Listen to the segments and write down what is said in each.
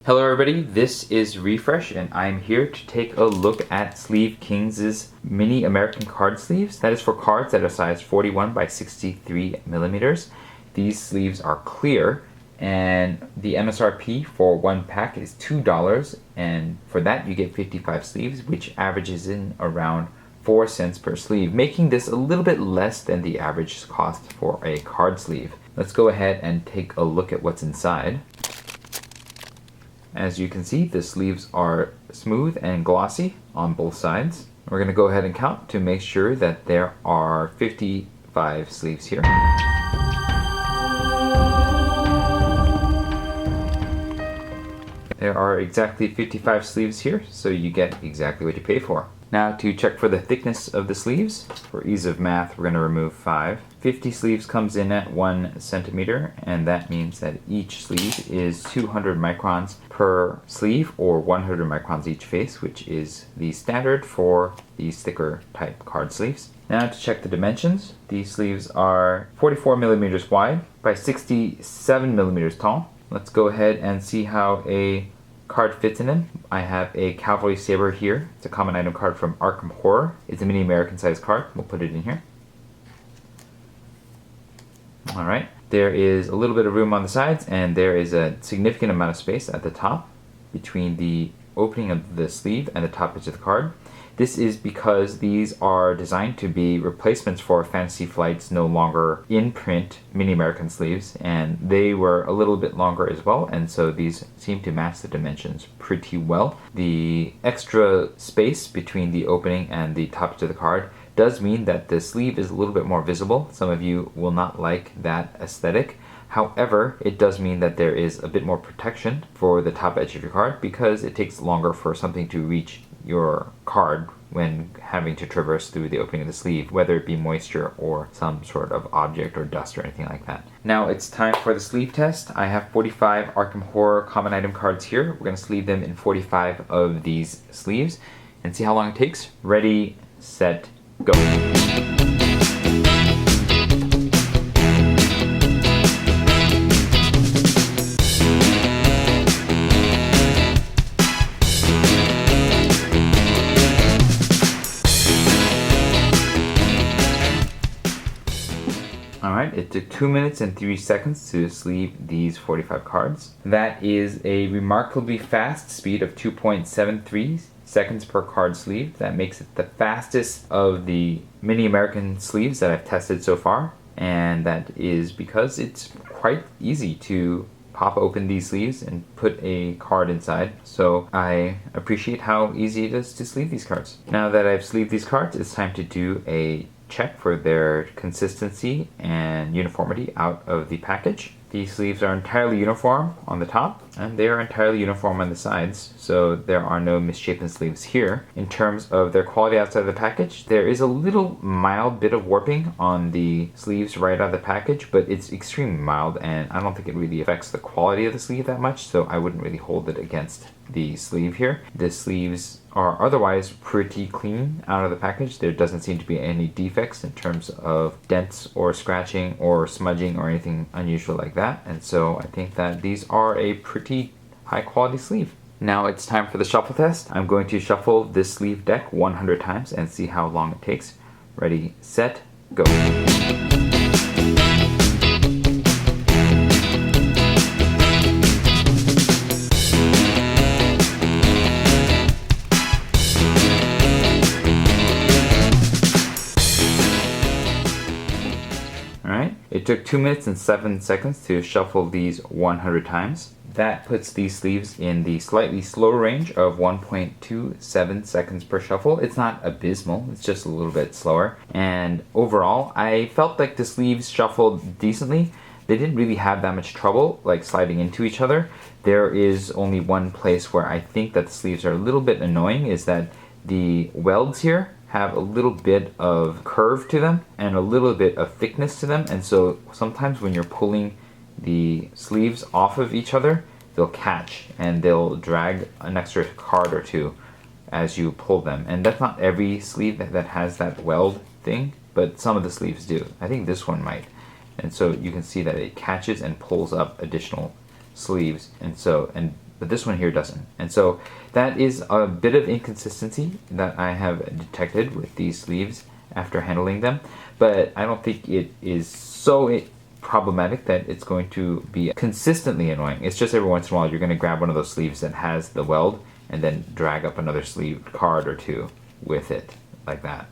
Hello everybody, this is Refresh and I'm here to take a look at Sleeve Kings' mini American card sleeves. That is for cards that are size 41 by 63 millimeters. These sleeves are clear and the MSRP for one pack is $2, and for that you get 55 sleeves, which averages in around 4 cents per sleeve, making this a little bit less than the average cost for a card sleeve. Let's go ahead and take a look at what's inside. As you can see, the sleeves are smooth and glossy on both sides. We're going to go ahead and count to make sure that there are 55 sleeves here. There are exactly 55 sleeves here, so you get exactly what you pay for. Now to check for the thickness of the sleeves, for ease of math, we're going to remove 5. 50 sleeves comes in at 1 centimeter, and that means that each sleeve is 200 microns per sleeve, or 100 microns each face, which is the standard for these thicker type card sleeves. Now to check the dimensions, these sleeves are 44 millimeters wide by 67 millimeters tall. Let's go ahead and see how a card fits in them. I have a Cavalry Saber here. It's a common item card from Arkham Horror. It's a mini American size card. We'll put it in here. Alright, there is a little bit of room on the sides, and there is a significant amount of space at the top between the opening of the sleeve and the top edge of the card. This is because these are designed to be replacements for Fantasy Flight's no longer in print mini American sleeves, and they were a little bit longer as well, and so these seem to match the dimensions pretty well. The extra space between the opening and the top edge of the card does mean that the sleeve is a little bit more visible. Some of you will not like that aesthetic. However, it does mean that there is a bit more protection for the top edge of your card because it takes longer for something to reach your card when having to traverse through the opening of the sleeve, whether it be moisture or some sort of object or dust or anything like that. Now it's time for the sleeve test. I have 45 Arkham Horror common item cards here. We're going to sleeve them in 45 of these sleeves and see how long it takes. Ready, set, go. Alright, it took 2 minutes and 3 seconds to sleeve these 45 cards. That is a remarkably fast speed of 2.73 seconds per card sleeve. That makes it the fastest of the mini American sleeves that I've tested so far, and that is because it's quite easy to pop open these sleeves and put a card inside. So I appreciate how easy it is to sleeve these cards. Now that I've sleeved these cards, it's time to do a check for their consistency and uniformity out of the package. These sleeves are entirely uniform on the top, and they are entirely uniform on the sides, so there are no misshapen sleeves here. In terms of their quality outside the package, there is a little mild bit of warping on the sleeves right out of the package, but it's extremely mild, and I don't think it really affects the quality of the sleeve that much, so I wouldn't really hold it against the sleeve here. The sleeves are otherwise pretty clean out of the package. There doesn't seem to be any defects in terms of dents or scratching or smudging or anything unusual like that, and so I think that these are a pretty high quality sleeve. Now it's time for the shuffle test. I'm going to shuffle this sleeve deck 100 times and see how long it takes. Ready, set, go. It took 2 minutes and 7 seconds to shuffle these 100 times. That puts these sleeves in the slightly slower range of 1.27 seconds per shuffle. It's not abysmal, it's just a little bit slower. And overall, I felt like the sleeves shuffled decently. They didn't really have that much trouble like sliding into each other. There is only one place where I think that the sleeves are a little bit annoying, is that the welds here have a little bit of curve to them and a little bit of thickness to them, and so sometimes when you're pulling the sleeves off of each other, they'll catch and they'll drag an extra card or two as you pull them. And that's not every sleeve that has that weld thing, but some of the sleeves do. I think this one might. And so you can see that it catches and pulls up additional sleeves, but this one here doesn't. And so that is a bit of inconsistency that I have detected with these sleeves after handling them, but I don't think it is so problematic that it's going to be consistently annoying. It's just every once in a while you're going to grab one of those sleeves that has the weld and then drag up another sleeved card or two with it, like that.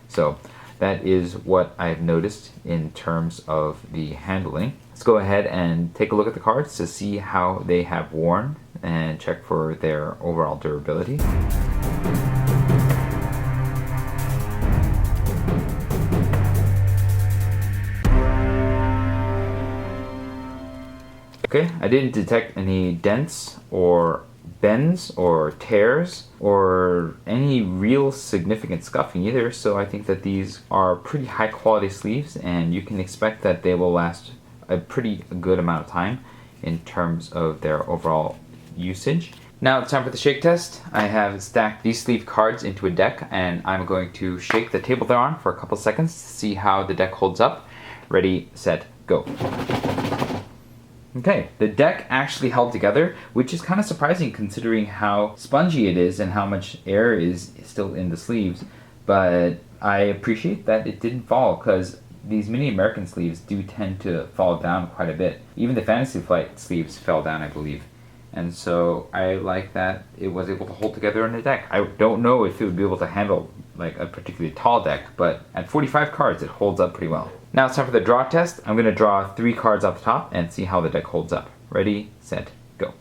So that is what I've noticed in terms of the handling. Let's go ahead and take a look at the cards to see how they have worn and check for their overall durability. Okay, I didn't detect any dents or bends or tears or any real significant scuffing either, so I think that these are pretty high quality sleeves and you can expect that they will last a pretty good amount of time in terms of their overall usage. Now it's time for the shake test. I have stacked these sleeve cards into a deck and I'm going to shake the table they're on for a couple seconds to see how the deck holds up. Ready, set, go. Okay, the deck actually held together, which is kind of surprising considering how spongy it is and how much air is still in the sleeves, but I appreciate that it didn't fall because these mini American sleeves do tend to fall down quite a bit. Even the Fantasy Flight sleeves fell down, I believe. And so I like that it was able to hold together in the deck. I don't know if it would be able to handle like a particularly tall deck, but at 45 cards it holds up pretty well. Now it's time for the draw test. I'm going to draw 3 cards off the top and see how the deck holds up. Ready, set, go.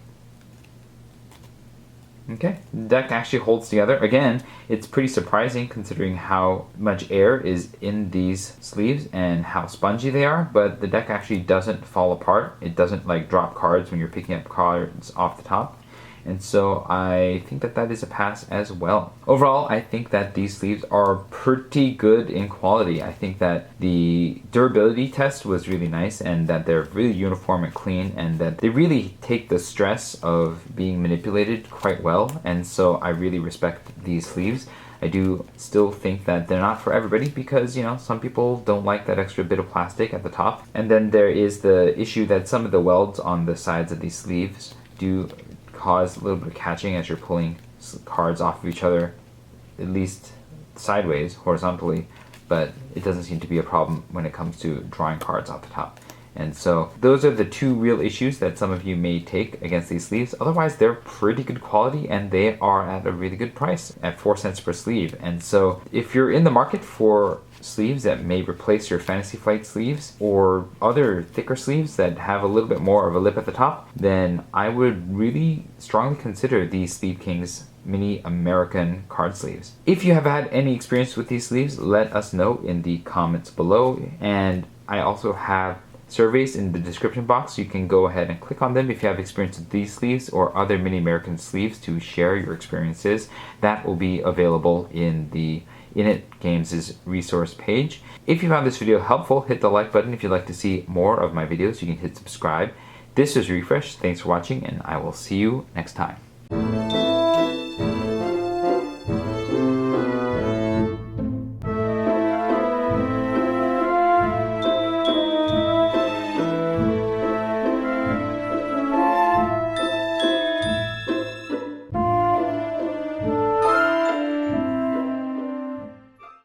Okay, the deck actually holds together. Again, it's pretty surprising considering how much air is in these sleeves and how spongy they are, but the deck actually doesn't fall apart. It doesn't like drop cards when you're picking up cards off the top. And so I think that that is a pass as well. Overall, I think that these sleeves are pretty good in quality. I think that the durability test was really nice and that they're really uniform and clean and that they really take the stress of being manipulated quite well. And so I really respect these sleeves. I do still think that they're not for everybody because, you know, some people don't like that extra bit of plastic at the top. And then there is the issue that some of the welds on the sides of these sleeves do cause a little bit of catching as you're pulling cards off of each other, at least sideways, horizontally, but it doesn't seem to be a problem when it comes to drawing cards off the top. And so those are the 2 real issues that some of you may take against these sleeves. Otherwise, they're pretty good quality and they are at a really good price at 4 cents per sleeve. And so if you're in the market for sleeves that may replace your Fantasy Flight sleeves or other thicker sleeves that have a little bit more of a lip at the top, then I would really strongly consider these Sleeve Kings mini American card sleeves. If you have had any experience with these sleeves, let us know in the comments below. And I also have surveys in the description box. You can go ahead and click on them if you have experience with these sleeves or other mini American sleeves to share your experiences. That will be available in the Init Games' resource page. If you found this video helpful, hit the like button. If you'd like to see more of my videos, you can hit subscribe. This is Refresh. Thanks for watching, and I will see you next time.